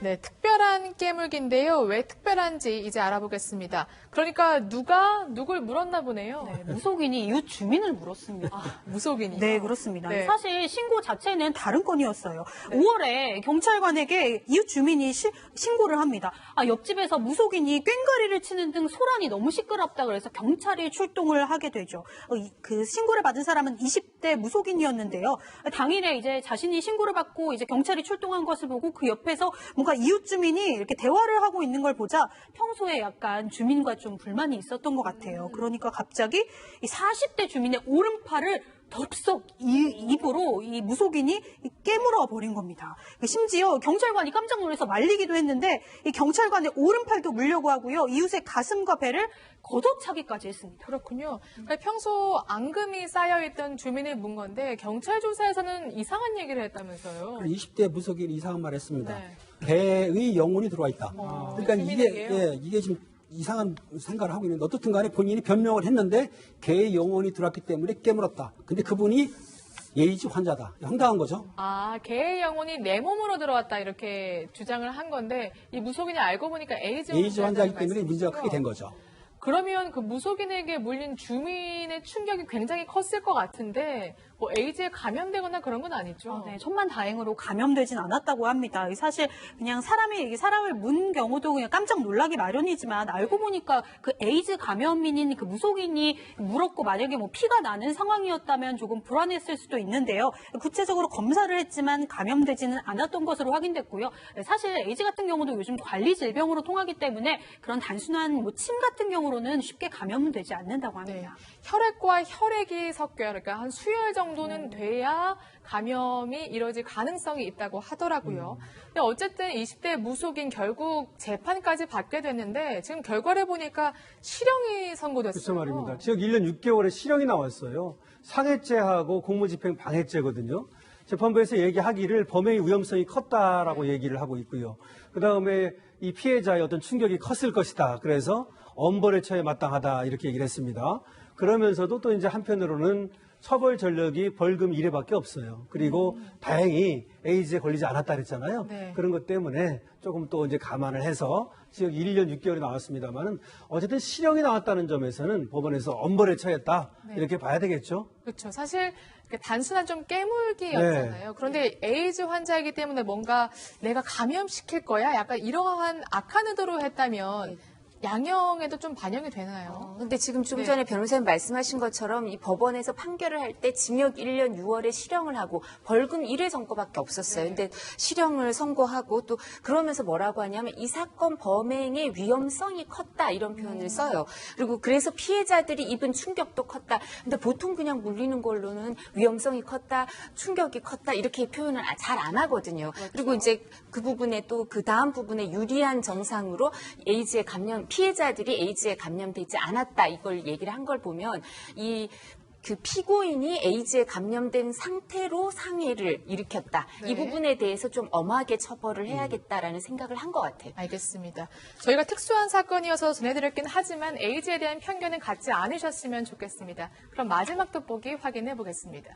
네, 특별한 깨물기인데요. 왜 특별한지 이제 알아보겠습니다. 그러니까 누가 누굴 물었나 보네요. 네, 무속인이 이웃 주민을 물었습니다. 무속인이요? 네, 그렇습니다. 네. 사실 신고 자체는 다른 건이었어요. 5월에 경찰관에게 이웃 주민이 신고를 합니다. 옆집에서 무속인이 꽹과리를 치는 등 소란이 너무 시끄럽다 그래서 경찰이 출동을 하게 되죠. 그 신고를 받은 사람은 20대 무속인이었는데요. 당일에 이제 자신이 신고를 받고 이제 경찰이 출동한 것을 보고 그 옆에서 뭔가 이웃 주민이 이렇게 대화를 하고 있는 걸 보자 평소에 약간 주민과 좀 불만이 있었던 것 같아요. 그러니까 갑자기 이 40대 주민의 오른팔을 덥석 입으로 이 무속인이 깨물어 버린 겁니다. 심지어 경찰관이 깜짝 놀라서 말리기도 했는데 이 경찰관의 오른팔도 물려고 하고요. 이웃의 가슴과 배를 걷어차기까지 했습니다. 그렇군요. 그러니까 평소 앙금이 쌓여있던 주민을 문 건데 경찰 조사에서는 이상한 얘기를 했다면서요. 20대 무속인 이상한 말 했습니다. 네. 개의 영혼이 들어와 있다. 그러니까 주민에게요? 이게 지금 이상한 생각을 하고 있는데 어떻든 간에 본인이 변명을 했는데 개의 영혼이 들어왔기 때문에 깨물었다. 근데 그분이 에이즈 환자다. 황당한 거죠. 개의 영혼이 내 몸으로 들어왔다 이렇게 주장을 한 건데 이 무속인이 알고 보니까 에이즈 환자이기 때문에 말씀이시죠? 문제가 크게 된 거죠. 그러면 그 무속인에게 물린 주민의 충격이 굉장히 컸을 것 같은데 뭐 에이즈에 감염되거나 그런 건 아니죠? 네, 천만다행으로 감염되진 않았다고 합니다. 사실 그냥 사람을 문 경우도 그냥 깜짝 놀라기 마련이지만 알고 보니까 그 에이즈 감염인인 그 무속인이 물었고 만약에 뭐 피가 나는 상황이었다면 조금 불안했을 수도 있는데요. 구체적으로 검사를 했지만 감염되지는 않았던 것으로 확인됐고요. 사실 에이즈 같은 경우도 요즘 관리 질병으로 통하기 때문에 그런 단순한 뭐 침 같은 경우로는 쉽게 감염은 되지 않는다고 합니다. 네. 혈액과 혈액이 섞여요. 그러니까 한 수혈 정도는 돼야 감염이 이뤄질 가능성이 있다고 하더라고요. 근데 어쨌든 20대 무속인 결국 재판까지 받게 됐는데 지금 결과를 보니까 실형이 선고됐어요. 그렇죠 말입니다. 지역 1년 6개월의 실형이 나왔어요. 상해죄하고 공무집행 방해죄거든요. 재판부에서 얘기하기를 범행의 위험성이 컸다라고 얘기를 하고 있고요. 그다음에 이 피해자의 어떤 충격이 컸을 것이다. 그래서 엄벌의 처에 마땅하다 이렇게 얘기를 했습니다. 그러면서도 또 이제 한편으로는 처벌 전력이 벌금 1회밖에 없어요. 그리고 다행히 에이즈에 걸리지 않았다 그랬잖아요. 네. 그런 것 때문에 조금 또 이제 감안을 해서 지역 1년 6개월이 나왔습니다만은 어쨌든 실형이 나왔다는 점에서는 법원에서 엄벌에 처했다 이렇게 봐야 되겠죠. 그렇죠. 사실 단순한 좀 깨물기였잖아요. 네. 그런데 에이즈 환자이기 때문에 뭔가 내가 감염시킬 거야? 약간 이러한 악한 의도로 했다면 양형에도 좀 반영이 되나요? 근데 지금 좀 전에 변호사님 말씀하신 것처럼 이 법원에서 판결을 할 때 징역 1년 6월에 실형을 하고 벌금 1회 선고밖에 없었어요. 근데 실형을 선고하고 또 그러면서 뭐라고 하냐면 이 사건 범행의 위험성이 컸다 이런 표현을 써요. 그리고 그래서 피해자들이 입은 충격도 컸다. 근데 보통 그냥 물리는 걸로는 위험성이 컸다, 충격이 컸다 이렇게 표현을 잘 안 하거든요. 그리고 이제 그 부분에 또 그 다음 부분에 유리한 정상으로 에이즈에 피해자들이 에이즈에 감염되지 않았다 이걸 얘기를 한 걸 보면 그 피고인이 에이즈에 감염된 상태로 상해를 일으켰다. 네. 이 부분에 대해서 좀 엄하게 처벌을 해야겠다라는 생각을 한 것 같아요. 알겠습니다. 저희가 특수한 사건이어서 전해드렸긴 하지만 에이즈에 대한 편견은 갖지 않으셨으면 좋겠습니다. 그럼 마지막 돋보기 확인해 보겠습니다.